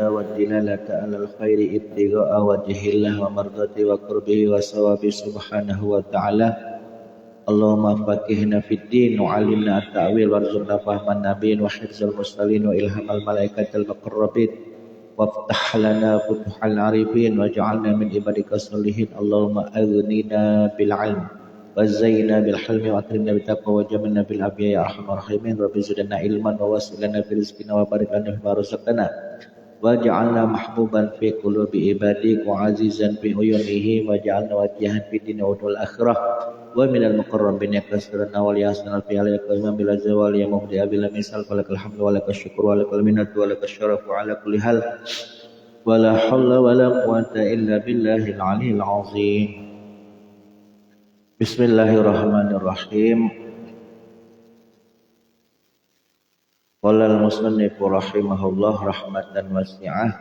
والدلالة على الخير ابتغاء وجه الله ومرضاته وقربه وثوابه سبحانه وتعالى. اللهم فقهنا في الدين وعلمنا التأويل وارزقنا فهم النبيين وحفظ المرسلين وإلهام الملائكة المقربين وافتح لنا فتوح العارفين واجعلنا من عبادك الصالحين. اللهم أغننا بالعلم وزينا بالحلم وأكرمنا بالتقوى وجملنا بالعافية يا أرحم الراحمين. رب زدنا علما ووسع لنا في رزقنا وبارك لنا فيما رزقتنا waj'alna mahbuban fi qulubi ibadik wa azizan fi uyunihim waj'alna wajihan fi dunya wal akhirah wa minal muqarrabin yakasirna wal yasna fi alayka imam bil zawal ya muhdi abil misal falakal hamdu wa lakal syukru wa lakal minnatu wa lakal syarafu ala kulli hal wa la haula wa la quwwata illa billahil aliyyil azim. Bismillahirrahmanirrahim. Qala al-musannif rahimahullah rahmatan wasi'ah.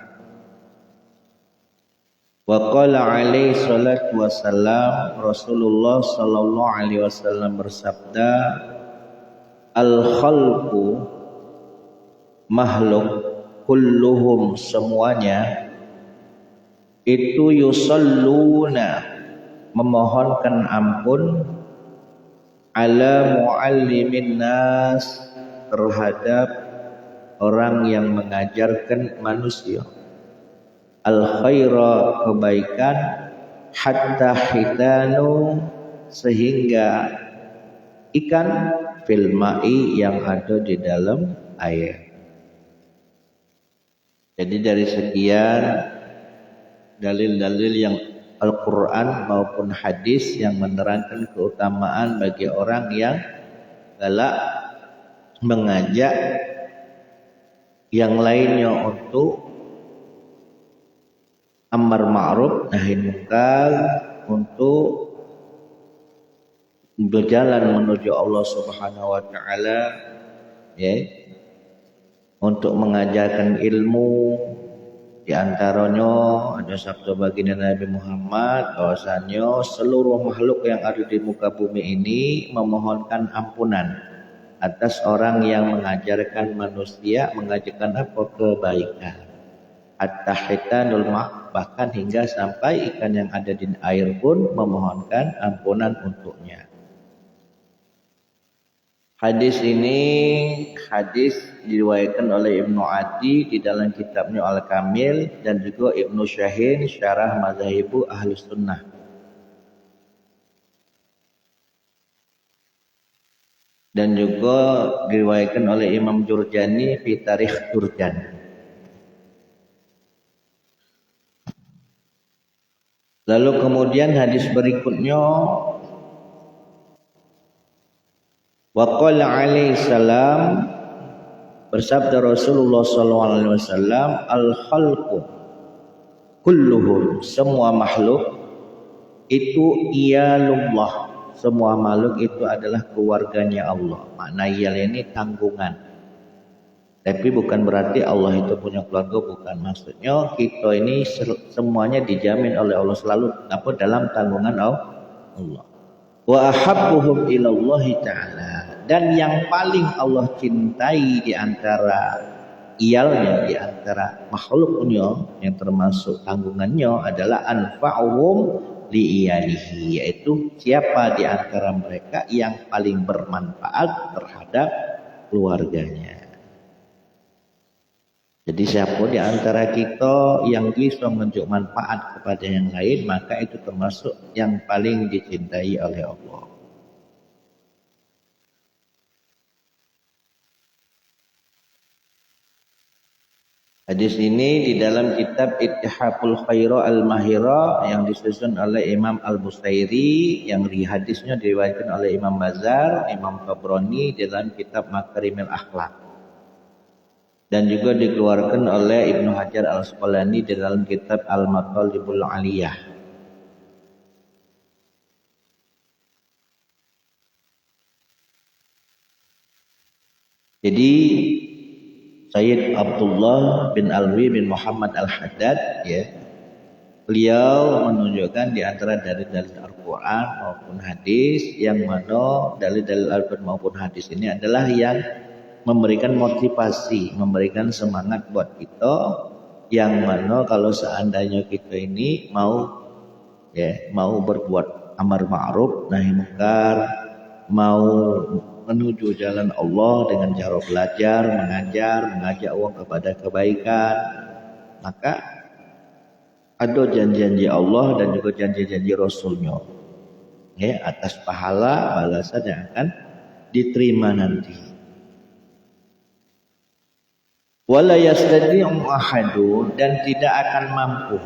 Wa qala alaihi salatu wassalam, Rasulullah sallallahu alaihi wasallam bersabda, al-khalqu makhluk kulluhum semuanya itu yusalluna memohonkan ampun ala muallimin nas terhadap orang yang mengajarkan manusia al khaira kebaikan hatta hitanu sehingga ikan fil ma'i yang ada di dalam air. Jadi dari sekian dalil-dalil yang Al-Quran maupun hadis yang menerangkan keutamaan bagi orang yang galak mengajak yang lainnya untuk amar ma'ruf nahi munkar, untuk berjalan menuju Allah Subhanahu wa taala, ya, untuk mengajarkan ilmu. Di antaranya ada sabda baginda Nabi Muhammad bahwasanya seluruh makhluk yang ada di muka bumi ini memohonkan ampunan atas orang yang mengajarkan manusia, mengajarkan apa? Kebaikan. At-tahitanul ma', bahkan hingga sampai ikan yang ada di air pun memohonkan ampunan untuknya. Hadis ini hadis diriwayatkan oleh Ibnu Adi di dalam kitabnya Al-Kamil dan juga Ibnu Syahin Syarah Madzahibu Ahlus Sunnah. Dan juga diriwayatkan oleh Imam Jurjani fi Tarikh Jurjan. Lalu kemudian hadis berikutnya, wa qala alaihi salam, bersabda Rasulullah sallallahu alaihi wasallam, al khalqu kulluhum, semua makhluk itu iyalullah. Semua makhluk itu adalah keluarganya Allah. Makna iyal ini tanggungan. Tapi bukan berarti Allah itu punya keluarga, bukan. Maksudnya kita ini semuanya dijamin oleh Allah, selalu apa dalam tanggungan Allah. Wa ahabbuhum ilallahi ta'ala. Dan yang paling Allah cintai di antara iyalnya, di antara makhluknya yang termasuk tanggungannya adalah anfa'uhum li'iyalihi, yaitu siapa di antara mereka yang paling bermanfaat terhadap keluarganya. Jadi siapa di antara kita yang bisa menunjuk manfaat kepada yang lain, maka itu termasuk yang paling dicintai oleh Allah. Hadis ini di dalam kitab Ittihaful Khaira Al-Mahira yang disusun oleh Imam Al-Busairi, yang hadisnya diriwayatkan oleh Imam Bazar, Imam Tabrani dalam kitab Makarimil Akhlaq. Dan juga dikeluarkan oleh Ibnu Hajar Al-Asqalani di dalam kitab Al-Matalibul Aliyah. Jadi Sayyid Abdullah bin Alwi bin Muhammad Al-Haddad, ya, beliau menunjukkan di antara dalil-dalil Al-Quran maupun hadis, yang mana dalil-dalil Al-Quran maupun hadis ini adalah yang memberikan motivasi, memberikan semangat buat kita yang mana kalau seandainya kita ini mau berbuat amar ma'ruf nahi munkar, mau menuju jalan Allah dengan cara belajar, mengajar, mengajak orang kepada kebaikan, maka ada janji-janji Allah dan juga janji-janji Rasulnya, atas pahala balasan yang akan diterima nanti. Wala yastati'u ahadun, dan tidak akan mampu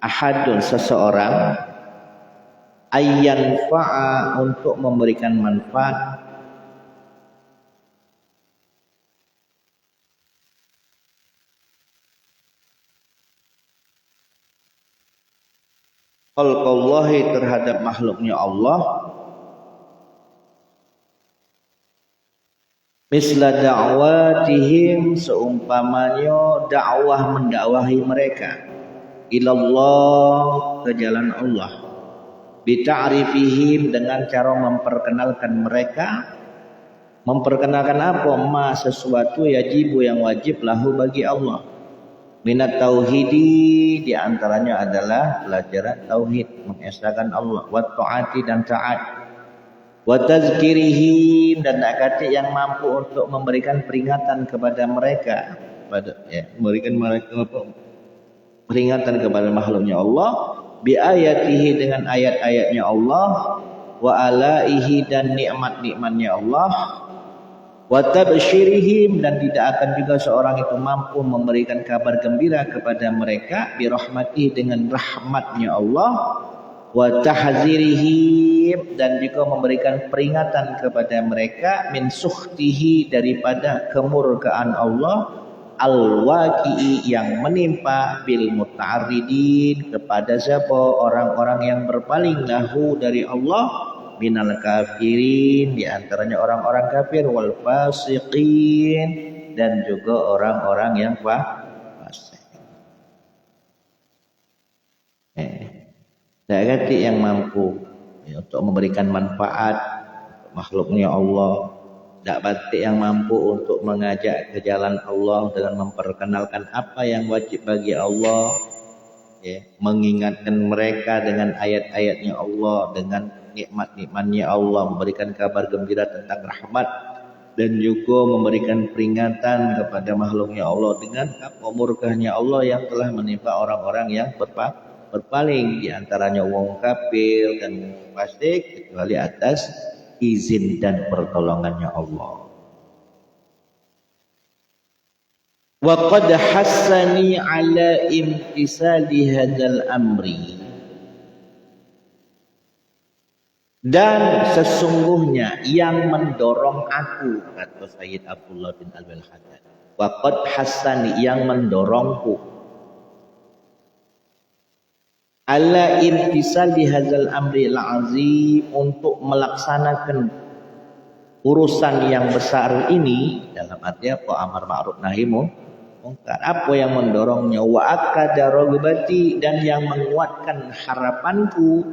ahadun seseorang ayyan fa'a untuk memberikan manfaat khalqallahi terhadap makhluknya Allah misla da'watihim seumpamanya dakwah mendakwahi mereka ilallah ke jalan Allah bita'rifihim dengan cara memperkenalkan mereka. Memperkenalkan apa? Ma sesuatu yajibu yang wajib lahu bagi Allah minat tauhidi, diantaranya adalah pelajaran tauhid, mengesahkan Allah, wa ta'ati dan taat, wa tazkirihim dan akati yang mampu untuk memberikan peringatan kepada mereka, memberikan mereka peringatan kepada makhluknya Allah, bi ayatihi dengan ayat-ayatnya Allah, wa alaihi dan nikmat-nikmatnya Allah, wa tabsyirihim dan tidak akan juga seorang itu mampu memberikan kabar gembira kepada mereka bi rahmatihi dengan rahmatnya Allah, wa tahzirihim dan juga memberikan peringatan kepada mereka min sukhtihi daripada kemurkaan Allah al-waqi'i yang menimpa bil muta'arridin kepada siapa? Orang-orang yang berpaling lahu dari Allah minal kafirin, diantaranya orang-orang kafir, wal fasiqin dan juga orang-orang yang fasik. Tidak yang mampu untuk memberikan manfaat untuk makhluknya Allah, tidak batik yang mampu untuk mengajak ke jalan Allah dengan memperkenalkan apa yang wajib bagi Allah, mengingatkan mereka dengan ayat-ayatnya Allah, dengan nikmat-nikmatnya Allah, memberikan kabar gembira tentang rahmat dan juga memberikan peringatan kepada makhluknya Allah dengan murkahnya Allah yang telah menimpa orang-orang yang berpaling, diantaranya wong kafir dan fasik, kecuali atas izin dan pertolongannya Allah. Wa qad hassani ala imtisali hadzal amri, dan sesungguhnya yang mendorong aku, kata Sayyid Abdullah bin Alwi Al-Haddad, wa qad hassani yang mendorongku ala imtisali hadzal amri al-azim untuk melaksanakan urusan yang besar ini, dalam arti apa? Amar ma'ruf nahi munkar. Apa yang mendorongnya? Wa akada ragbati, dan yang menguatkan harapanku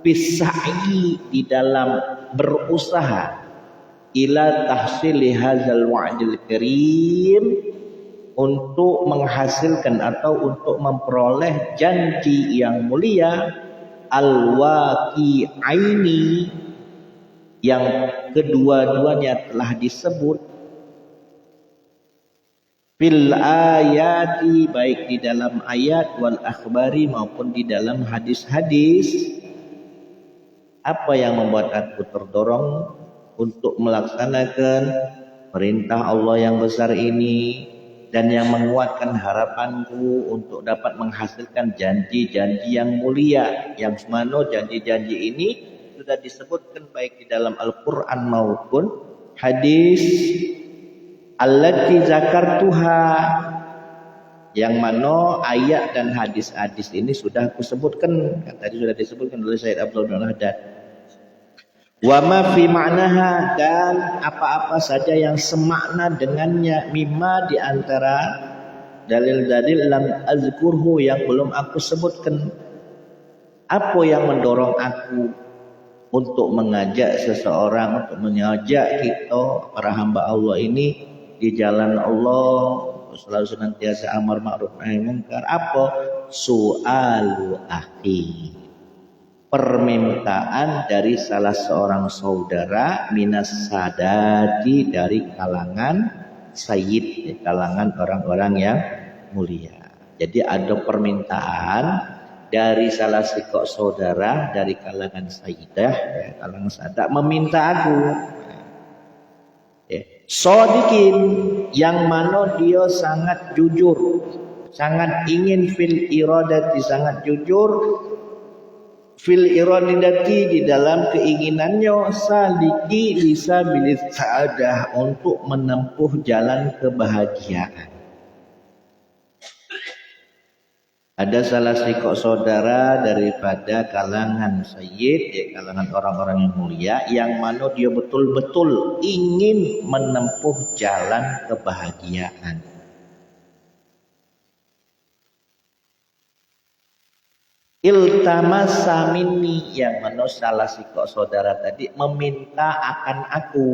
bisai di dalam berusaha ila tahsili hadzal wa'dil karim, untuk menghasilkan atau untuk memperoleh janji yang mulia al-waqi'aini yang kedua-duanya telah disebut fil ayati, baik di dalam ayat wal akhbari maupun di dalam hadis-hadis. Apa yang membuat aku terdorong untuk melaksanakan perintah Allah yang besar ini dan yang menguatkan harapanku untuk dapat menghasilkan janji-janji yang mulia, yang mana janji-janji ini sudah disebutkan baik di dalam Al-Quran maupun hadis. Allati zakartuha, yang mana ayat dan hadis-hadis ini sudah aku sebutkan, tadi sudah disebutkan oleh Sayyid Abdullah bin Al-Haddad. Wa ma fi ma'naha, dan apa-apa saja yang semakna dengannya, mimma di antara dalil-dalil lam azkurhu yang belum aku sebutkan. Apa yang mendorong aku untuk mengajak seseorang, untuk mengajak kita para hamba Allah ini di jalan Allah, selalu senantiasa amar ma'ruf nahi munkar. Apa? Su'alu akhi. Permintaan dari salah seorang saudara minas sadati, dari kalangan sayyid, kalangan orang-orang yang mulia. Jadi ada permintaan dari salah sikok saudara dari kalangan sayyidah, kalangan sadat, meminta aku. Sodikin, yang mana dia sangat jujur, sangat ingin fil iradati, sangat jujur fil iradati, di dalam keinginannya, saliki bisa bilis saadah, untuk menempuh jalan kebahagiaan. Ada salah sikok saudara daripada kalangan sayyid, kalangan orang-orang yang mulia, yang mana dia betul-betul ingin menempuh jalan kebahagiaan. Iltamasa minni, yang mana salah sikok saudara tadi meminta akan aku,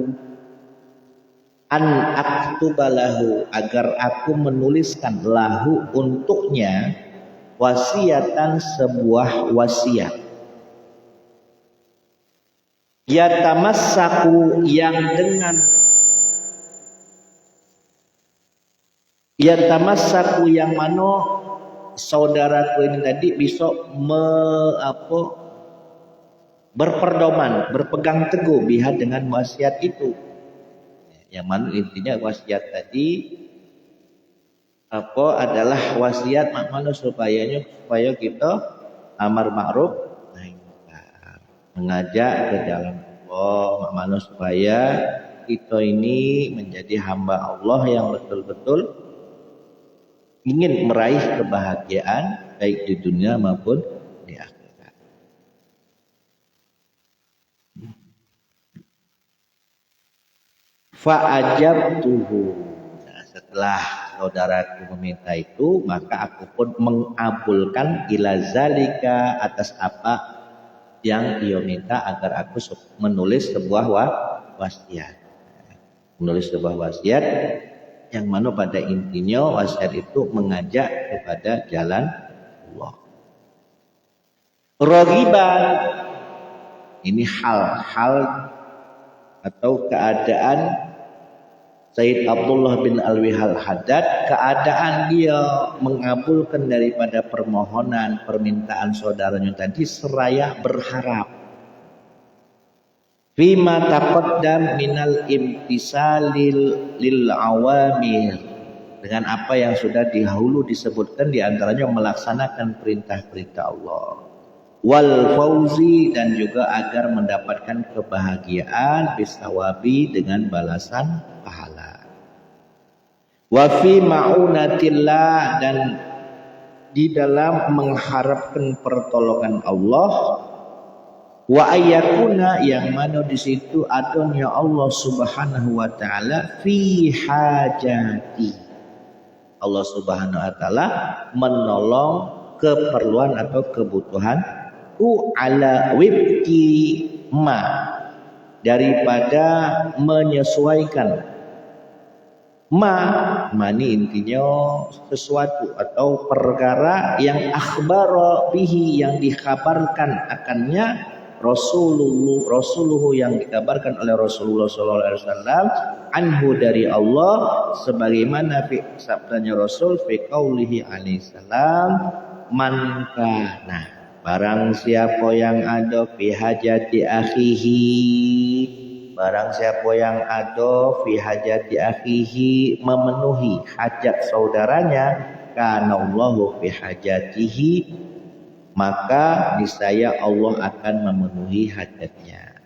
an aktubalahu, agar aku menuliskan lahu untuknya, wasiatan, sebuah wasiat. Yatamassaku, yang dengan yatamassaku, yang mana saudaraku ini tadi bisa berpedoman, berpegang teguh biha, dengan wasiat itu. Yang mana intinya wasiat tadi adalah wasiat makna supaya kita amar ma'ruf nahi munkar, mengajak ke jalan Allah, makna supaya kita ini menjadi hamba Allah yang betul-betul ingin meraih kebahagiaan baik di dunia maupun di akhirat. Fa'ajabtuhu. Nah, setelah saudaraku meminta itu, maka aku pun mengabulkan ila zalika, atas apa yang dia minta, agar aku menulis sebuah wasiat. Menulis sebuah wasiat yang mana pada intinya wasiat itu mengajak kepada jalan Allah. Ragiban, ini hal-hal atau keadaan Sayyid Abdullah bin Alwi Al-Haddad, keadaan dia mengabulkan daripada permohonan permintaan saudaranya tadi seraya berharap. Fima taqaddam minal imtisalil lil awamir, dengan apa yang sudah dahulu disebutkan, diantaranya melaksanakan perintah-perintah Allah. Wal fauzi, dan juga agar mendapatkan kebahagiaan bisawabi, dengan balasan pahala. Wa fi ma'unatillah, dan di dalam mengharapkan pertolongan Allah. Wa ayyakuna, yang mana di situ adanya Allah Subhanahu wa taala fi hajati, Allah Subhanahu wa taala menolong keperluan atau kebutuhan ala wifki ma, daripada menyesuaikan mani intinya sesuatu atau perkara yang akhbara bihi, yang dikabarkan akannya Rasuluhu, yang dikabarkan oleh Rasulullah sallallahu alaihi wasallam, anhu, dari Allah, sebagaimana fi sabdanya Rasul fi qaulihi alaihi salam, man kana, barang siapa yang ada fi hajati akhihi, barang siapa yang ada fi hajati akhihi, memenuhi hajat saudaranya, kana Allahu fi hajatihi, maka niscaya Allah akan memenuhi hajatnya.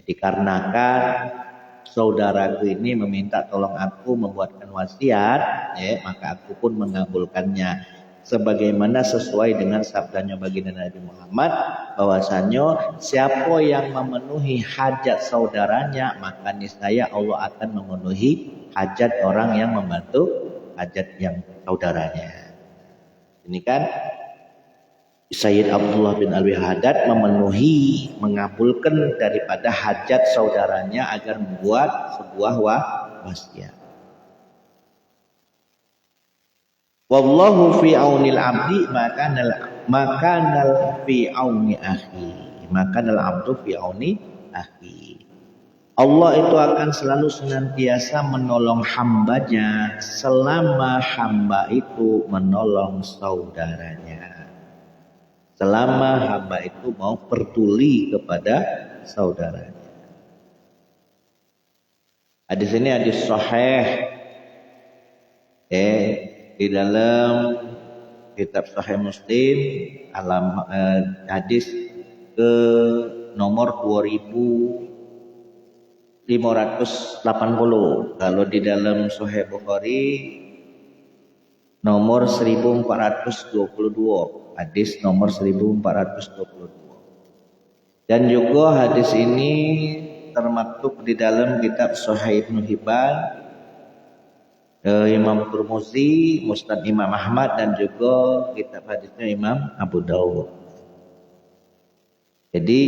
Dikarenakan saudaraku ini meminta tolong aku membuatkan wasiat, maka aku pun mengabulkannya, sebagaimana sesuai dengan sabdanya baginda Nabi Muhammad, bahwasanya siapa yang memenuhi hajat saudaranya, maka niscaya Allah akan memenuhi hajat orang yang membantu hajat yang saudaranya. Ini kan Sayyid Abdullah bin Alwi Haddad mengabulkan daripada hajat saudaranya agar membuat sebuah wasiat. Wallahu fi aunil abdi makanal fi auni akhi. Makanal abdu fi auni akhi. Allah itu akan selalu senantiasa menolong hambanya selama hamba itu menolong saudaranya. Selama hamba itu mau peduli kepada saudaranya. Hadis ini hadis sahih. Di dalam kitab Sahih Muslim hadis ke nomor 2580. Kalau di dalam Sahih Bukhari nomor 1422, hadis nomor 1422. Dan juga hadis ini termaktub di dalam kitab Sahih Ibnu Hibban, Imam Tirmidzi, Musnad Imam Ahmad, dan juga kitab hadisnya Imam Abu Dawud. Jadi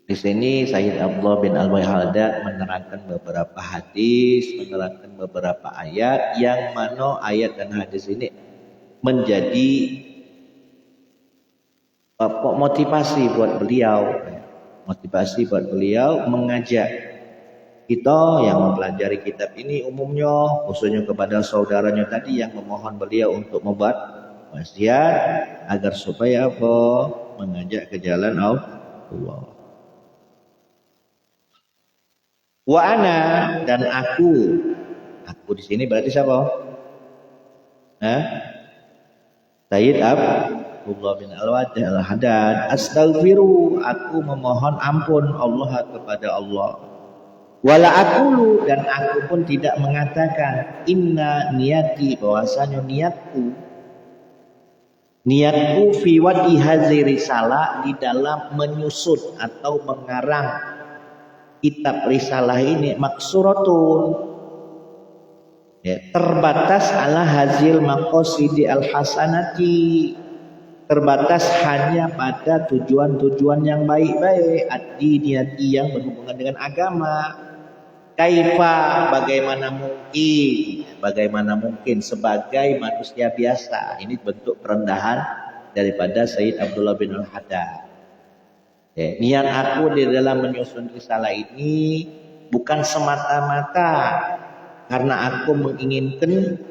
di sini Sayyid Abdullah bin Al-Wahhad menerangkan beberapa hadis, menerangkan beberapa ayat, yang mana ayat dan hadis ini menjadi motivasi buat beliau mengajak kita yang mempelajari kitab ini umumnya, khususnya kepada saudaranya tadi yang memohon beliau untuk membuat wasiat agar supaya mengajak ke jalan Allah. Wa ana, dan aku di sini berarti siapa? Sayyid Abdullah bin Al-Haddad. Astaghfiru, aku memohon ampun Allah kepada Allah. Wala aqulu, dan aku pun tidak mengatakan inna niyati, bahwasanya niatku fi wadi hadzi risalah, di dalam menyusun atau mengarang kitab risalah ini, maksuratun, terbatas ala hazil maqasidi al hasanati, terbatas hanya pada tujuan-tujuan yang baik-baik, ad-diniyati, yang berhubungan dengan agama. Kaifa, bagaimana mungkin sebagai manusia biasa. Ini bentuk perendahan daripada Sayyid Abdullah bin Al-Haddad. Niat aku di dalam menyusun risalah ini bukan semata-mata karena aku menginginkan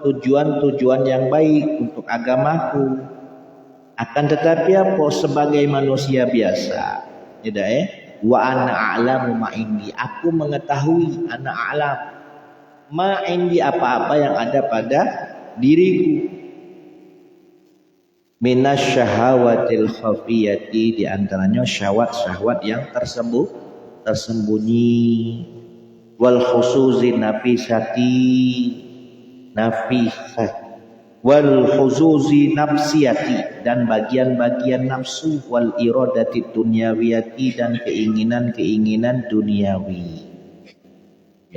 tujuan-tujuan yang baik untuk agamaku, akan tetapi sebagai manusia biasa. Wa ana a'lamu ma indi, aku mengetahui, ana a'lam ma indi, apa-apa yang ada pada diriku, minasyahawatil khafiyati, di antaranya syahwat-syahwat yang tersembunyi, wal khusuzi wal khuzuzi nafsiyati, dan bagian-bagian nafsu, wal iradati dunyawiyati, dan keinginan-keinginan duniawi.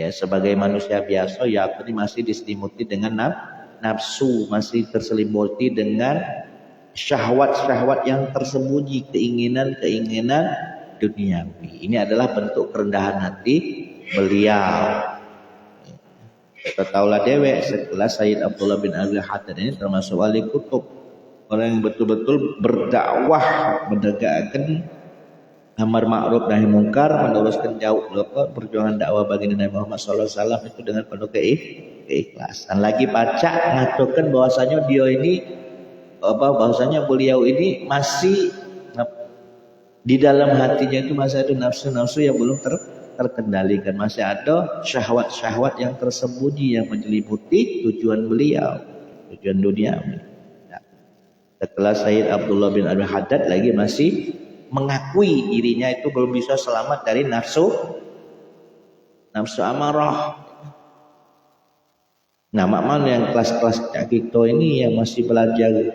Sebagai manusia biasa, aku ini masih diselimuti dengan nafsu, masih terselimuti dengan syahwat-syahwat yang tersembunyi, keinginan-keinginan duniawi. Ini adalah bentuk kerendahan hati beliau. Kita tahulah dewek, setelah Sayyid Abdullah bin Al-Haddad ini termasuk wali kutub, orang yang betul-betul berdakwah, menegakkan amar ma'ruf nahi mungkar, meneruskan jauh perjuangan dakwah baginda Nabi Muhammad SAW itu dengan penuh keikhlasan. Lagi baca ngatakan bahwasanya beliau ini masih di dalam hatinya itu masih ada nafsu-nafsu yang belum terkendalikan, masih ada syahwat-syahwat yang tersembunyi yang menyelimuti tujuan beliau, tujuan dunia. Setelah Sayyid Abdullah bin Al-Haddad lagi masih mengakui dirinya itu belum bisa selamat dari nafsu amarah. Nah, mana yang kelas-kelas kita ini yang masih belajar,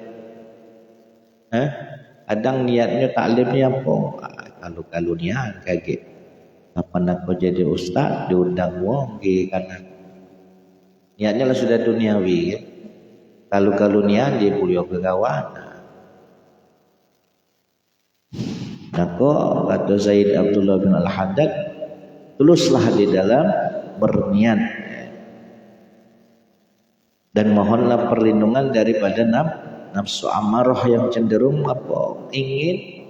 kadang niatnya taklimnya apa? Kalau niat kaget. Kapan aku jadi ustaz diundang wong karena niatnya lah sudah duniawi. Kalau niat dia kuliah kegawana. Kata Sayyid Abdullah bin Al-Haddad, tuluslah di dalam berniat. dan mohonlah perlindungan daripada nafsu amarah yang cenderung ingin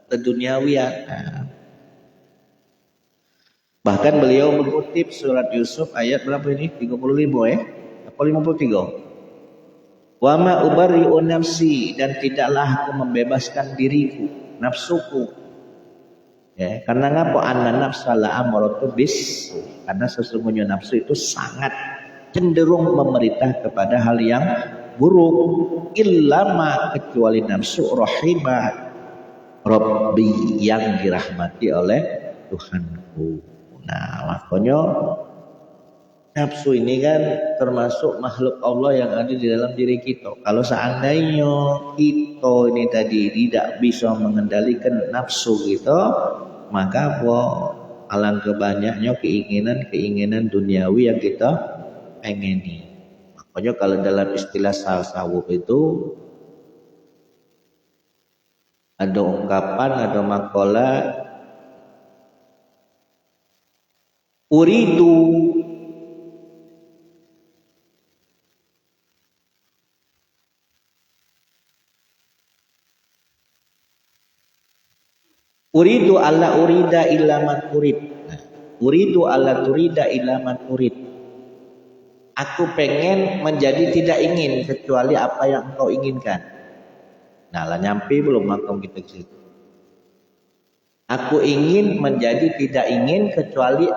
keduniawian. Bahkan beliau mengutip surat Yusuf ayat berapa ini? 35 ya? Apa 53? Wa ma ubarri'u nafsi, dan tidaklah aku membebaskan diriku, nafsuku. Ya, karena ngapa? Anna nafsa la amaratu bis, karena sesungguhnya nafsu itu sangat cenderung memerintah kepada hal yang buruk. Illama, kecuali nafsu rahimah Rabbi, yang dirahmati oleh Tuhanku. Nah, makanya nafsu ini kan termasuk makhluk Allah yang ada di dalam diri kita. Kalau seandainya kita ini tadi tidak bisa mengendalikan nafsu kita, maka alangkah banyaknya keinginan duniawi yang kita pengeni. Makanya kalau dalam istilah tasawuf itu ada ungkapan, ada makalah, uridu alla urida illa man urid. Uridu alla turida illa man urid. Aku pengen menjadi tidak ingin kecuali apa yang engkau inginkan. Nah, lah nyampe belum makom kita ke situ. Aku ingin menjadi tidak ingin kecuali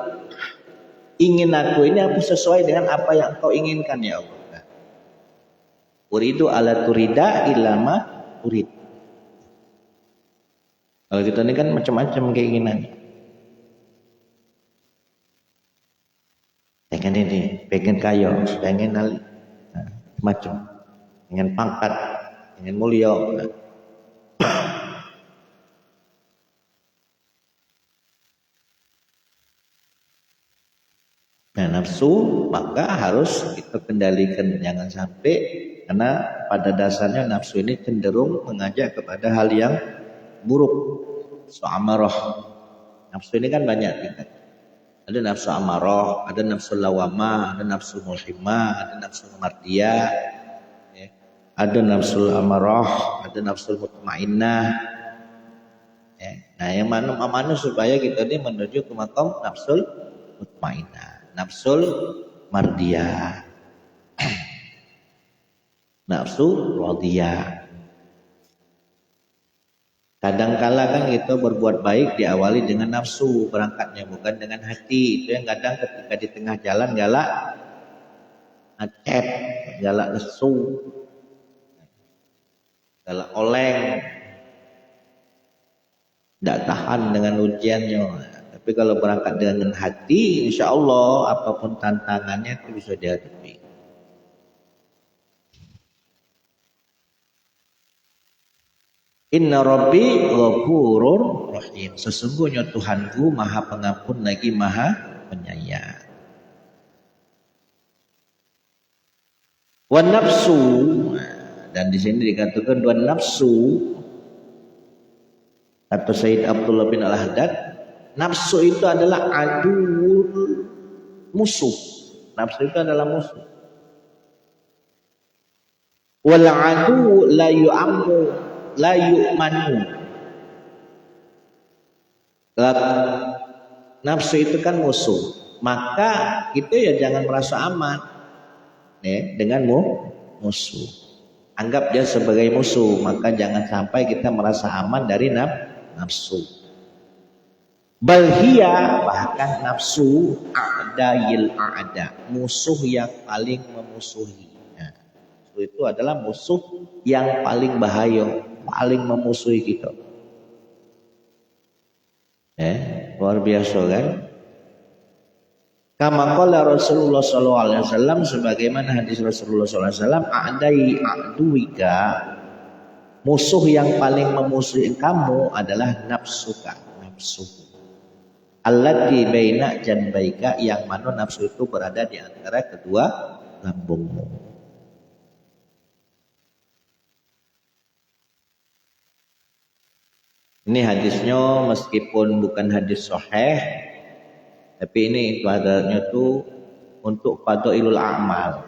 ingin aku ini aku sesuai dengan apa yang engkau inginkan ya Allah. Uridu alla turida illa ma urid. Kalau kita ini kan macam-macam keinginan. Pengen ini, pengen kaya, pengen nali, macam, pengen pangkat, pengen mulia. Nah, nafsu maka harus kita kendalikan, jangan sampai, karena pada dasarnya nafsu ini cenderung mengajak kepada hal yang buruk. Nafsu amarah. Nafsu ini kan banyak tingkat. Ada nafsu amarah, ada nafsu lawamah, ada nafsu mulhimah, ada nafsu mardiyah, ya. Ada nafsu amarah, ada nafsu mutmainnah. Ya. Nah, yang mana supaya kita ini menuju ke maqam nafsul mutmainnah, nafsul mardiyah, nafsu radiyah. Kadangkala kan kita berbuat baik diawali dengan nafsu berangkatnya, bukan dengan hati. Itu yang kadang ketika di tengah jalan galak acet, galak lesu, galak oleng, tidak tahan dengan ujiannya. Tapi kalau berangkat dengan hati, insya Allah apapun tantangannya itu bisa dihadapi. Inna Rabbi ghafurur rahim. Sesungguhnya Tuhanku Maha Pengampun lagi Maha Penyayang. Wan nafsu, dan di sini dikatakan wan nafsu, kata Sayyid Abdullah bin Al-Haddad, nafsu itu adalah aduul, musuh. Nafsu itu adalah musuh. Wal adu la yu'ammu la yu'manu. Nafsu itu kan musuh, maka kita ya jangan merasa aman ya, dengan musuh. Anggap dia sebagai musuh, maka jangan sampai kita merasa aman dari nafsu. Balhia, bahkan nafsu a'dayil a'da, musuh yang paling memusuhi. Nah, itu adalah musuh yang paling bahaya, paling memusuhi kita. Luar biasa kan? Kama qala Rasulullah sallallahu alaihi wasallam, sebagaimana hadis Rasulullah sallallahu alaihi wasallam, a'dai a'duika, musuh yang paling memusuhi kamu adalah nafsuka, nafsu. Allati baina janbaika, yang mana nafsu itu berada di antara kedua lambungmu. Ini hadisnya meskipun bukan hadis sahih, tapi ini ibaratnya tuh untuk fadailul a'mal.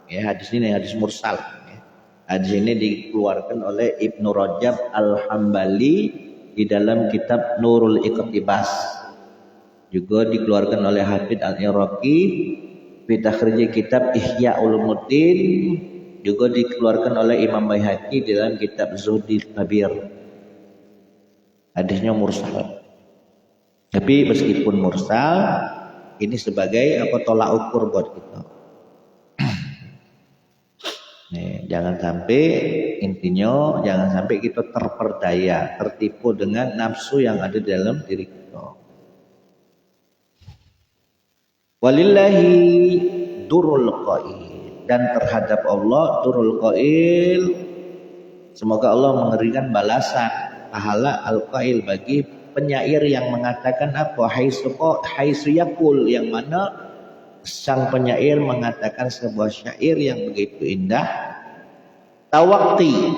Ya, hadis ini hadis mursal. Ya. Hadis ini dikeluarkan oleh Ibnu Rajab Al-Hambali di dalam kitab Nurul Iqtibas. Juga dikeluarkan oleh Hafidz Al-Iraqi fi takhrij kitab Ihya Ulumuddin, juga dikeluarkan oleh Imam Baihaqi di dalam kitab Zuhdil Kabir. Hadisnya mursal. Tapi meskipun mursal, ini sebagai tolak ukur buat kita. Nih, jangan sampai intinya jangan sampai kita terperdaya, tertipu dengan nafsu yang ada di dalam diri kita. Walillahi durul qail, dan terhadap Allah durul qail, semoga Allah memberikan balasan pahala al-qail bagi penyair yang mengatakan apa haitsu yaqul, yang mana sang penyair mengatakan sebuah syair yang begitu indah. Tawakti,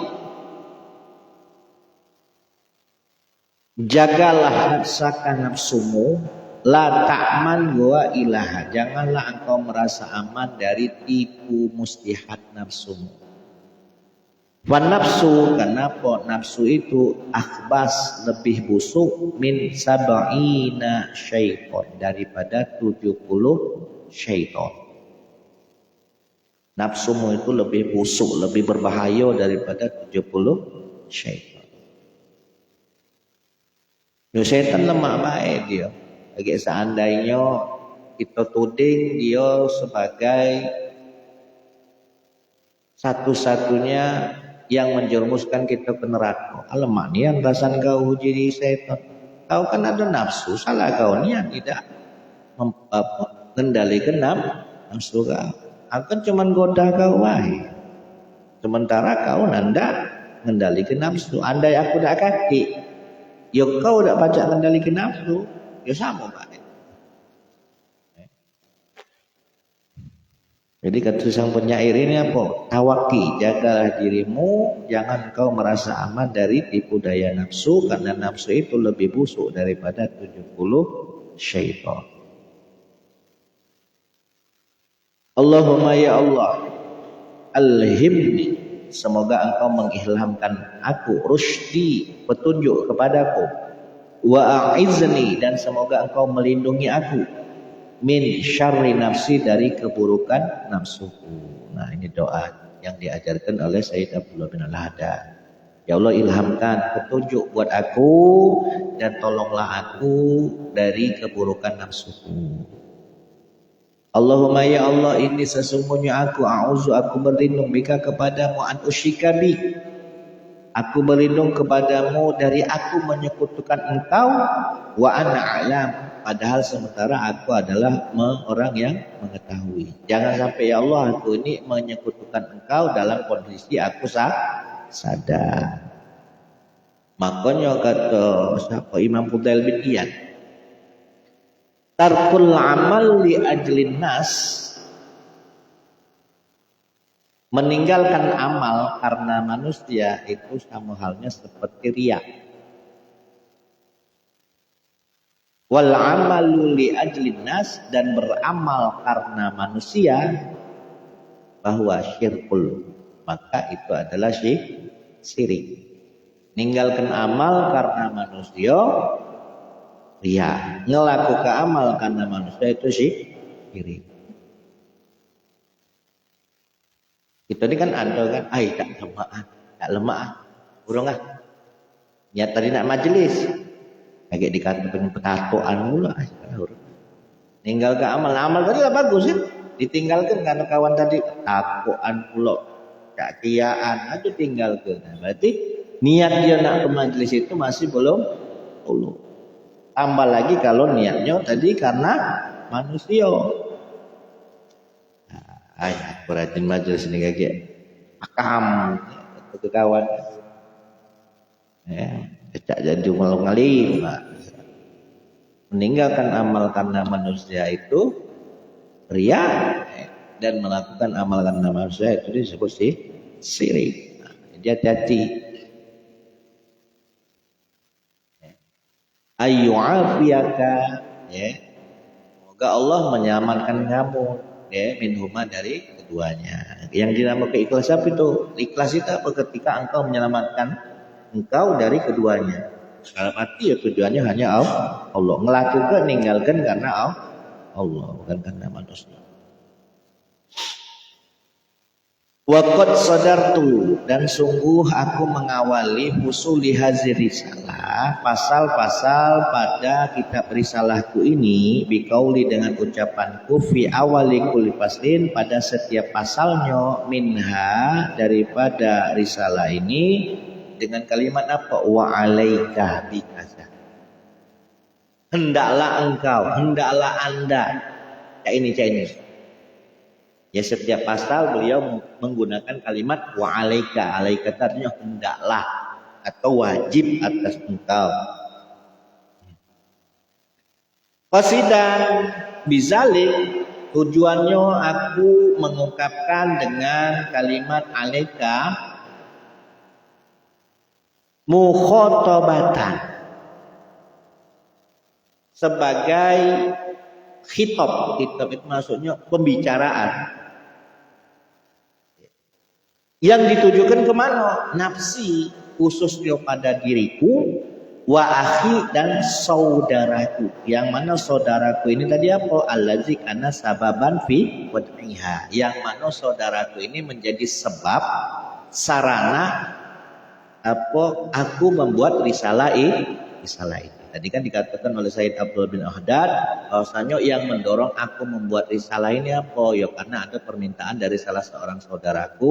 jagalah nafsumu, la ta'man wa ilaha, janganlah engkau merasa aman dari tipu muslihat nafsumu. Wan nafsu, kenapa nafsu itu akhbas, lebih busuk, min sab'ina syaiton, daripada 70 syaiton. Nafsumu itu lebih busuk, lebih berbahaya daripada 70 syaiton. Syaitan lemah baik dia. Bagi seandainya kita tuding dia sebagai satu-satunya yang menjerumuskan kita ke neraka. Alamak, niat rasan kau jadi setan. Kau kan ada nafsu, salah kau niat tidak mengendalikan nafsu kau. Aku kan cuma goda kau wahai. Sementara kau nanda mengendalikan nafsu. Andai aku tak kaki, ya kau tak pacak mengendalikan nafsu, ya sama baik. Jadi kata sang penyair ini apa? Tawaki, jagalah dirimu, jangan kau merasa aman dari tipu daya nafsu, karena nafsu itu lebih busuk daripada 70 syaitan. Allahumma ya Allah, alhimni, semoga engkau mengilhamkan aku, rusydi, petunjuk kepadaku, wa a'izni, dan semoga engkau melindungi aku, min syarri nafsi, dari keburukan nafsuku. Nah, ini doa yang diajarkan oleh Sayyid Abdullah bin Al-Haddad. Ya Allah, ilhamkan petunjuk buat aku dan tolonglah aku dari keburukan nafsuku. Allahumma ya Allah, ini sesungguhnya aku berlindung bika kepadamu, an usyika bi, aku berlindung kepadamu dari aku menyekutukan engkau, wa ana alam, padahal sementara aku adalah orang yang mengetahui. Jangan sampai ya Allah aku ini menyekutukan engkau dalam kondisi aku sadar. Makanya kata siapa Imam Fudail bin Iyad, tarkul amal li ajlin nas, meninggalkan amal karena manusia itu sama halnya seperti riya. Wal amalu li ajlin nas, dan beramal karena manusia, bahwa syirkul, maka itu adalah syirik. Ninggalkan amal karena manusia riya, ngelakukan amal karena manusia itu syirik. Kita ini kan ada kan, tak lemah, burung niat tadi nak majelis, kayak dikata pengen petatuan mula, tinggalkan amal tadi lah bagus kan, ditinggalkan karena kawan tadi petatuan pula, cakiaan aja tinggalkan. Nah, berarti niat dia nak ke majelis itu masih belum. Tambah lagi kalau niatnya tadi karena manusia. Aku rajin majelis ini kayak akam ke kawan. Cak jadi malu ngali. Meninggalkan amal karena manusia itu riya, dan melakukan amal karena manusia itu disebut syirik. Nah, jadi hati-hati. Ayyu'afiyaka, ya. Semoga Allah menyamarkan kamu, ya, minhuma dari keduanya. Yang dinamakan ikhlas apa itu? Ikhlas itu apa? Ketika engkau menyelamatkan engkau dari keduanya. Dalam arti ya tujuannya hanya Allah. Ngelakukan, ninggalkan karena Allah, bukan karena manusia. Waqad sadartu, dan sungguh aku mengawali husuli hazir risalah, pasal-pasal pada kitab risalahku ini biqauli, dengan ucapanku fi awali kulli faslin, pada setiap pasalnya, minha, daripada risalah ini, dengan kalimat apa? Wa alaika bikaza, hendaklah engkau, hendaklah anda. Cak ini. Ya, setiap pasal beliau menggunakan kalimat wa alaika. Alaika artinya hendaklah atau wajib atas engkau. Qasidan bizalik, tujuannya aku mengungkapkan dengan kalimat alaika mukhatabatan, sebagai khitab. Khitab itu maksudnya pembicaraan yang ditujukan kemana? Nafsi, khususnya pada diriku, wa akhi, dan saudaraku. Yang mana saudaraku ini tadi apa? Allazi kana sababan fi wad'iha, yang mana saudaraku ini menjadi sebab, sarana apa aku membuat risalah ini. Tadi kan dikatakan oleh Sayyid Abdul bin Ahdad bahwasanya yang mendorong aku membuat risalah ini apa? Ya karena ada permintaan dari salah seorang saudaraku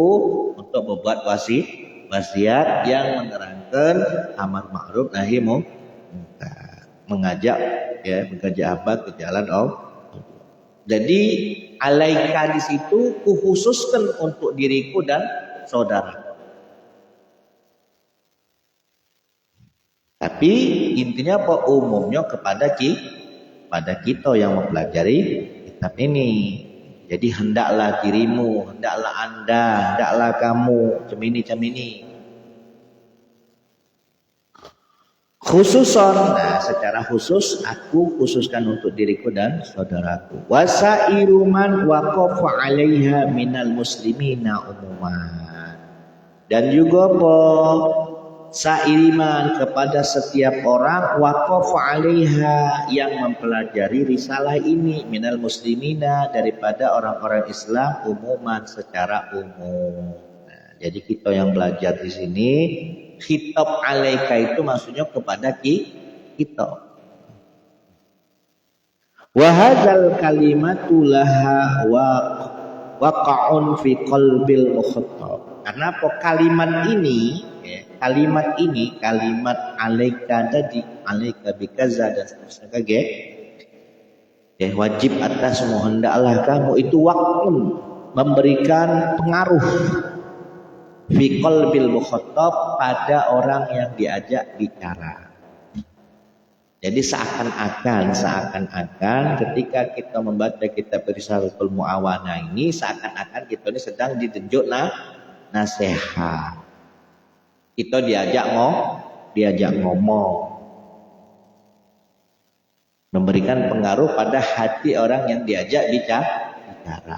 untuk membuat wasiat yang menerangkan amar ma'ruf nahi munkar, mengajak apa ke jalan Allah. Jadi alaika di situ khususkan untuk diriku dan saudara. Tapi intinya apa? Umumnya kepada kita yang mempelajari kitab ini. Jadi hendaklah dirimu, hendaklah anda, hendaklah kamu, cemini. Khususon, nah secara khusus aku khususkan untuk diriku dan saudaraku. Wasairu man waqafa 'alaiha minal muslimina umuman. Dan juga sairiman kepada setiap orang waqaf 'alaiha, yang mempelajari risalah ini, minal muslimina, daripada orang-orang Islam umuman, secara umum. Nah, jadi kita yang belajar di sini, khitab 'alaika itu maksudnya kepada kita. Wa hadzal kalimatu laha waqa'un fi qalbil mukhatab. Karena kalimat ini, kalimat alaika tadi, alaika bikaza dan seterusnya wajib atasmu, hendaklah kamu, itu waqun, memberikan pengaruh fi qalbil mukhatab, pada orang yang diajak bicara. Jadi seakan-akan ketika kita membaca kitab Risalatul Mu'awana ini, seakan-akan kita ini sedang ditunjuk nasihat. Kita diajak ngomong, memberikan pengaruh pada hati orang yang diajak bicara,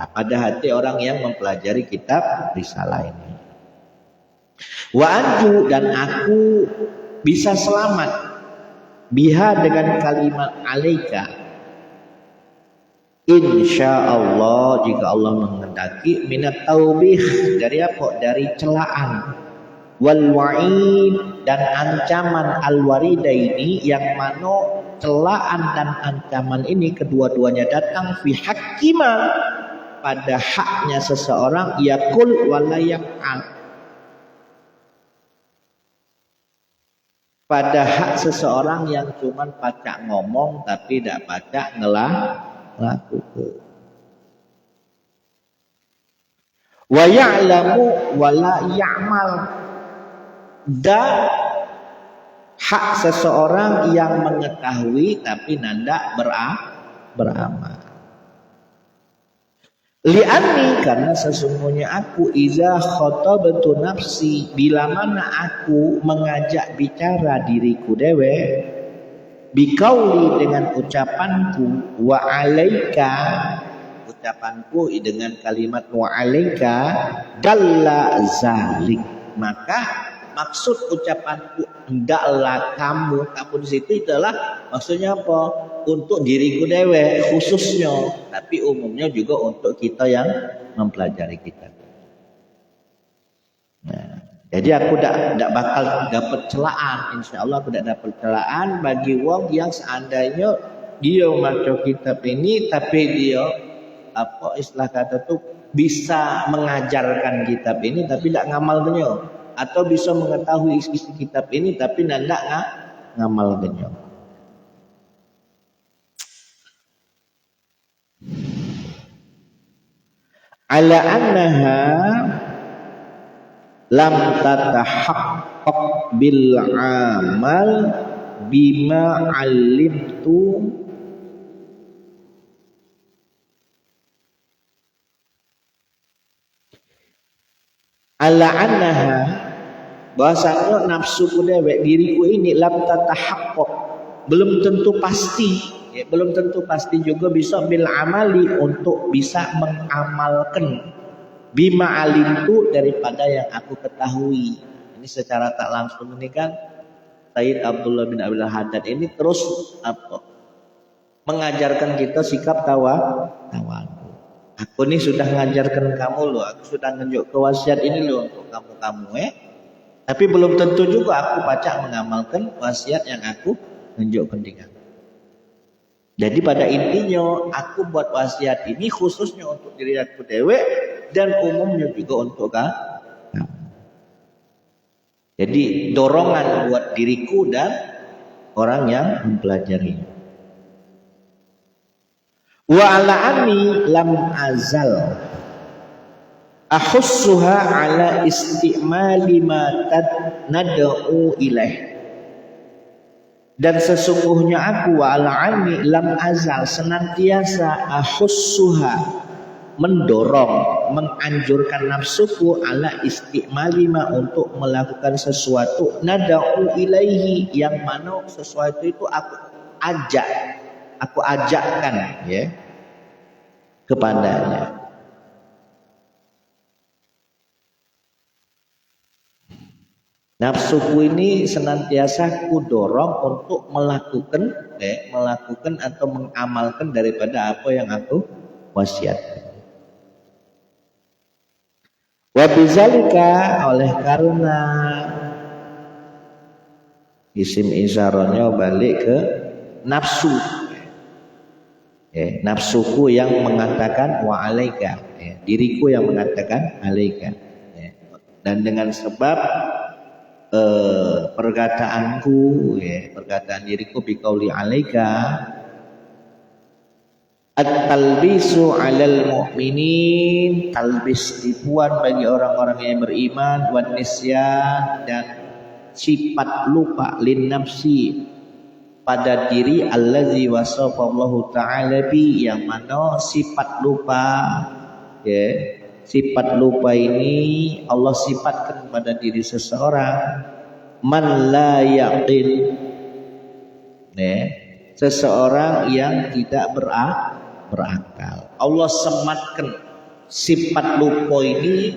pada hati orang yang mempelajari kitab risalah ini. Wa anju, dan aku bisa selamat, biha, dengan kalimat alaika, insyaallah, jika Allah menghendaki, minat taubih, dari apa? Dari celaan, wal wa'id, dan ancaman al waridaini, yang mana celaan dan ancaman ini kedua-duanya datang fi haqqima, pada haknya seseorang, yaqul wala yaqal, pada hak seseorang yang cuman pacak ngomong tapi tidak pacak ngelakukan. Wa ya'lamu wa la ya'mal, dan hak seseorang yang mengetahui tapi tidak beramal. Li'anni, karena sesungguhnya aku, iza khotabtu nafsi, bila mana aku mengajak bicara diriku dewe, bikauli, dengan ucapanku, wa alaika, ucapanku dengan kalimat wa alaika dalla zalik, maka maksud ucapanku hendaklah kamu di situ adalah maksudnya apa? Untuk diriku dewe khususnya, tapi umumnya juga untuk kita yang mempelajari kitab. Nah, jadi aku tidak bakal dapat celaan, insya Allah aku tidak dapat celaan bagi wong yang seandainya dia membaca kitab ini tapi dia apa istilah kata tuh bisa mengajarkan kitab ini tapi tidak ngamalnya, atau bisa mengetahui isi kitab ini tapi tidak ngamalnya. Ala annaha lam tatahaqqaq bil amal bima alimtu ala annaha, bahasanya nafsu dewek diriku ini lam tatahaqqaq, belum tentu pasti ya, belum tentu pasti juga bisa bil amali untuk bisa mengamalkan bima alimtu daripada yang aku ketahui. Ini secara tak langsung ini kan Sayyid Abdullah bin Abdul Haddad ini terus apa mengajarkan kita sikap tawadhu. Aku ini sudah mengajarkan kamu loh, aku sudah nunjuk wasiat ini loh untuk kamu tapi belum tentu juga aku pacak mengamalkan wasiat yang aku nunjukkan di kamu. Jadi pada intinya aku buat wasiat ini khususnya untuk diri aku dewe dan umumnya juga untuk kamu. Jadi dorongan buat diriku dan orang yang mempelajari. Wa ala anni lam azal akhussuha ala istimali ma nad'u ilaih. Dan sesungguhnya aku wa ala anni lam azal senantiasa akhussuha mendorong, menganjurkan nafsuku ala istimalima untuk melakukan sesuatu nada'u ilaihi, yang mana sesuatu itu aku ajakkan ya kepadanya. Nafsuku ini senantiasa ku dorong untuk melakukan atau mengamalkan daripada apa yang aku wasiatkan. Wa bizalika, oleh karena isim isyarahnya balik ke nafsu. Nafsuku yang mengatakan wa alaika, diriku yang mengatakan alaika. Dan dengan sebab perkataanku, perkataan diriku biqauli alaika at-talbisu 'alal mu'minin, talbis tipuan bagi orang-orang yang beriman, wan nisyan, dan sifat lupa lin nafsi pada diri allazi wasafallahu ta'ala bi, yang mana sifat lupa sifat lupa ini Allah sifatkan pada diri seseorang, man la yaqil, seseorang yang tidak berakal. Allah sematkan sifat lupa ini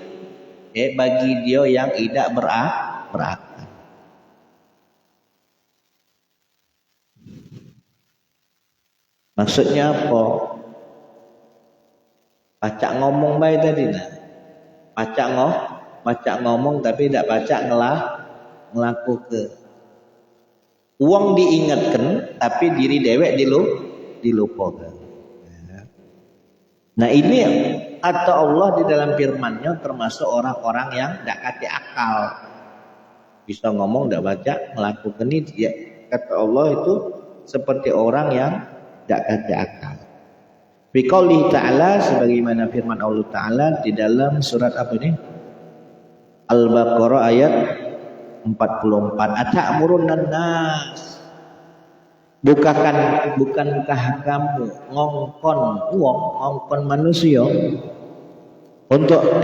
bagi dia yang tidak berakal. Maksudnya apa? Pacak ngomong baik tadi nah. Pacak ngomong tapi tidak pacak ngelakukan. Uang diingatkan tapi diri dewek dilupakan. Nah ini atau Allah di dalam firman-Nya termasuk orang-orang yang tidak kati akal. Bisa ngomong tidak baca, melakukan ini ya, kata Allah itu seperti orang yang tidak kati akal. Biqauli ta'ala, sebagaimana firman Allah Ta'ala di dalam surat apa ini? Al-Baqarah ayat 44. Ata'murunnan nas, bukankah kamu ngongkon manusia untuk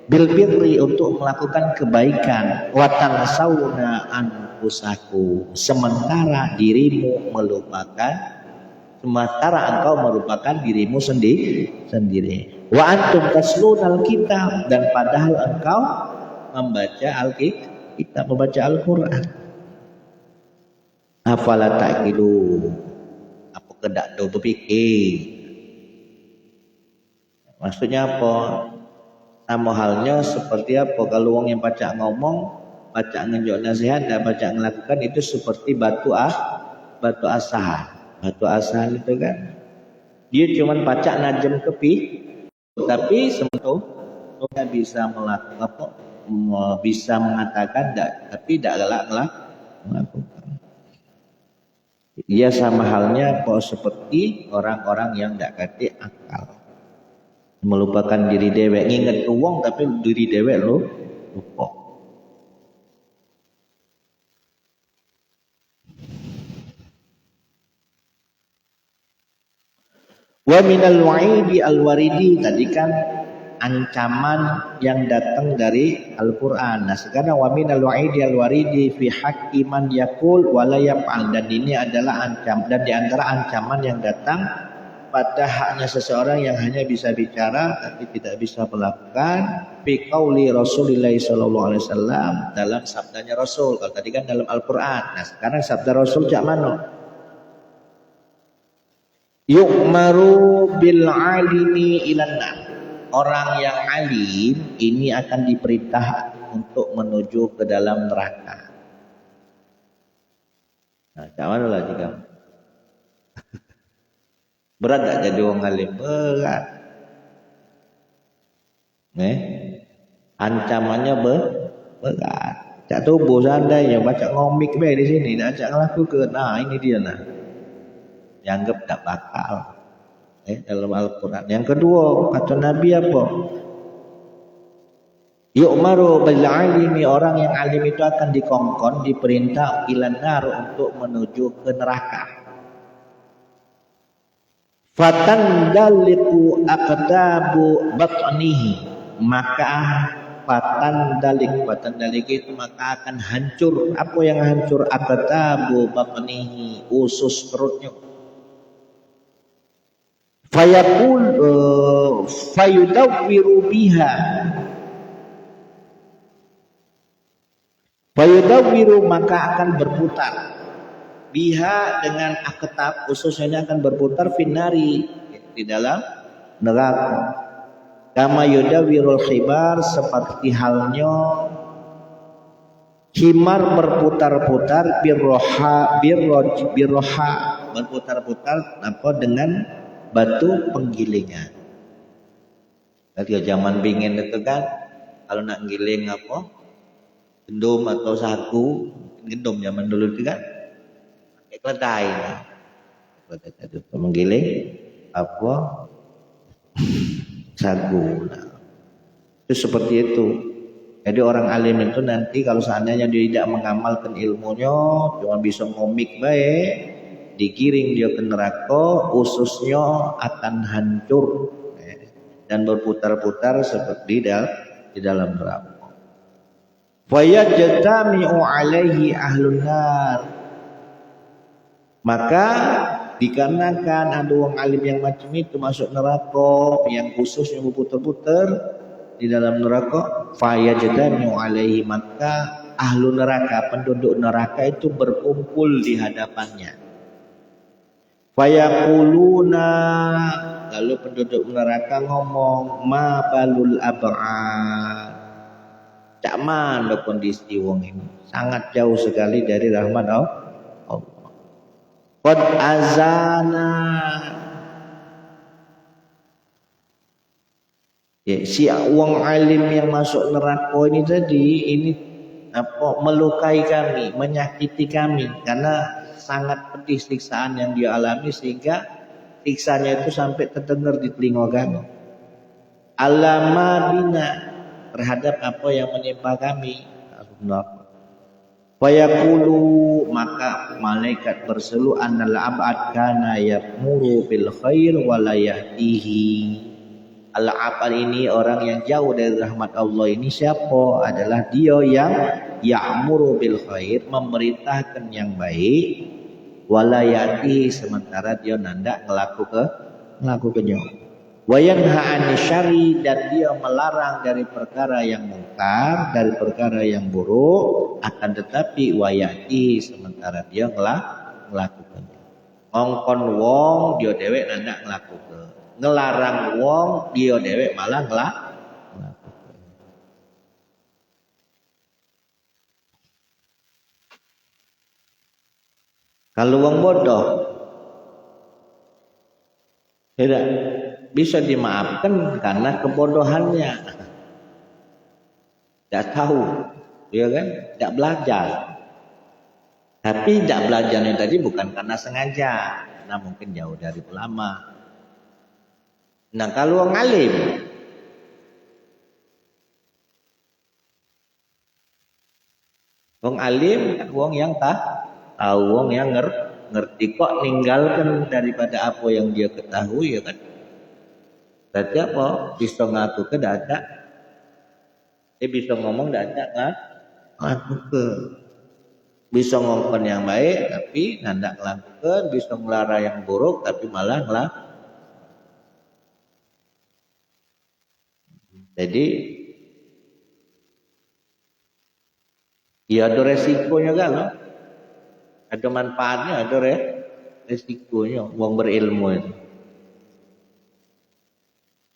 bil birri, untuk melakukan kebaikan, wa tansawna anfusakum, sementara dirimu melupakan sementara engkau merupakan dirimu sendiri. Wa antum taslunal kitab, dan padahal engkau membaca Alkitab, membaca Al-Quran. Afala ta'qilu, apa kedak do berpikir? Maksudnya apa? Sama halnya seperti apa kalau orang yang baca ngomong, baca ngenjok nasihat dan baca ngelakukan itu seperti batu asahan. Batu asahan itu kan dia cuma baca najem kepi, tapi sentuh nggak bisa melakukan apa, bisa mengatakan tapi tidak galak melakukan. Ia sama halnya apa seperti orang-orang yang tidak kati akal, melupakan diri dewek, nginget uang tapi diri dewek lo lupa. Wa minal wa'idi al-waridi, tadi kan ancaman yang datang dari Al-Quran. Nah sekarang wa minal wa'idi al-waridi fi haqqi man yaqul wa la yaf'al, dan ini adalah dan di antara ancaman yang datang pada haknya seseorang yang hanya bisa bicara tapi tidak bisa melakukan, fi qauli Rasulillah sallallahu alaihi wasallam, dalam sabdanya Rasul. Kalau tadi kan dalam Al-Quran. Nah sekarang sabda Rasul jak mana? Yu'maru bil alimi ilanna, orang yang alim ini akan diperintah untuk menuju ke dalam neraka. Nah, macam mana lah jika berat tak jadi orang alim? Berat. Ancamannya berat. Cak tubuh seandainya baca ngomik di sini, tak cak ngelakukan. Nah ini dia nah. Dianggap tak bakal dalam Al-Quran. Yang kedua kata Nabi apa? Yu'maru bil alimi, orang yang alim itu akan dikongkon, diperintah ilan nar, untuk menuju ke neraka. Fatandaliku aqdabu batnihi, maka fatandalik itu maka akan hancur. Apa yang hancur? Aqdabu batnihi, usus perutnya. Fayudawwiru biha, fayudawwiru maka akan berputar, biha dengan aktab ususnya akan berputar, finari di dalam neraka. Kama yudawwirul khibar, seperti halnya khimar berputar-putar, birroha berputar-putar apa dengan batu penggilingan. Ketika zaman bingin itu kan, kalau nak giling apa, gendum atau sagu, gendum zaman dulu itu kan, pakai keledai. Keledai itu menggiling apa, sagu. Nah, itu seperti itu. Jadi orang alim itu nanti kalau seandainya dia tidak mengamalkan ilmunya, cuma bisa ngomik baik, digiring dia ke neraka, ususnya akan hancur dan berputar-putar seperti di dalam neraka. Fayajtami'u alaihi ahlun nar, maka dikarenakan ada orang alim yang macam itu masuk neraka, yang ususnya berputar-putar di dalam neraka, fayajtami'u alaihi, maka ahlu neraka, penduduk neraka itu berkumpul di hadapannya. Fayaquluna, lalu penduduk neraka ngomong, ma balul ab'ad, cak mana kondisi wong ini, sangat jauh sekali dari rahmat Allah. Qad azana, ya, si wong alim yang masuk neraka ini tadi, ini apa, melukai kami, menyakiti kami, karena sangat pedih siksaan yang dia alami, sehingga siksanya itu sampai terdengar di telinga kami. Alama bina, terhadap apa yang menimpa kami. Fayaqulu, maka malaikat berseru, annal abad kana ya'muru bil khair wa la yahdihi. Al-abad ini orang yang jauh dari rahmat Allah ini siapa? Adalah dia yang ya'muru bil khair, memerintahkan yang baik, walayati sementara dia nanda ngelakukannya. Wayanha anisyari dan dia melarang dari perkara yang mungkar, dari perkara yang buruk, akan tetapi wayati sementara dia ngelakukannya. Ngongkon wong dia dewek nanda ngelakukan, ngelarang wong dia dewek malah ngelakukan. Kalau wong bodoh tidak bisa dimaafkan karena kebodohannya, tidak tahu, ya kan, tidak belajar. Tapi tidak belajarnya tadi bukan karena sengaja, karena mungkin jauh dari ulama. Nah kalau wong alim, wong alim kan wong yang tahu, wong yang ngerti kok ninggalkan daripada apa yang dia ketahui, ya kan. Berarti apa? Bisa ngaku ke dada. Dia bisa ngomong dada ngaku ke. Bisa ngomong yang baik tapi nanda ngelakukan, bisa ngelarang yang buruk tapi malah ngelakukan. Jadi ya ada resikonya kan, ada manfaatnya, ada resikonya. Wong berilmu itu.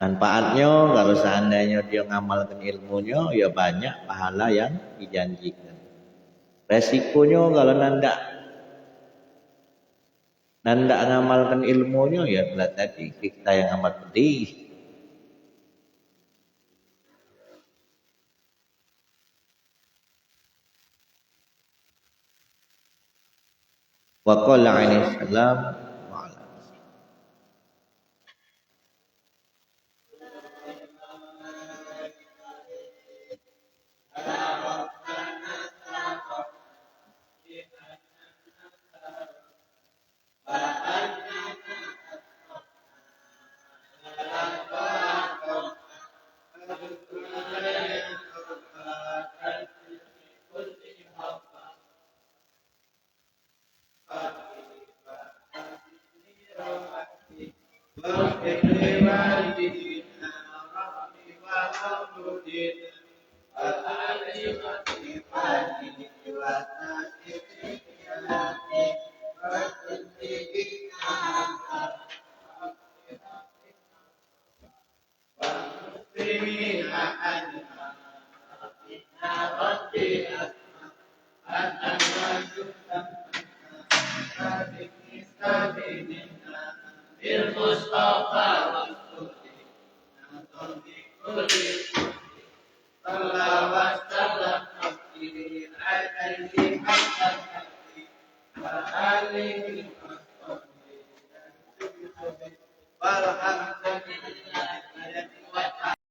Manfaatnya kalau seandainya dia ngamalkan ilmunya, ya banyak pahala yang dijanjikan. Resikonya kalau nanda ngamalkan ilmunya, ya belah tadi kita yang amat pedih. Wa qala alaihi salam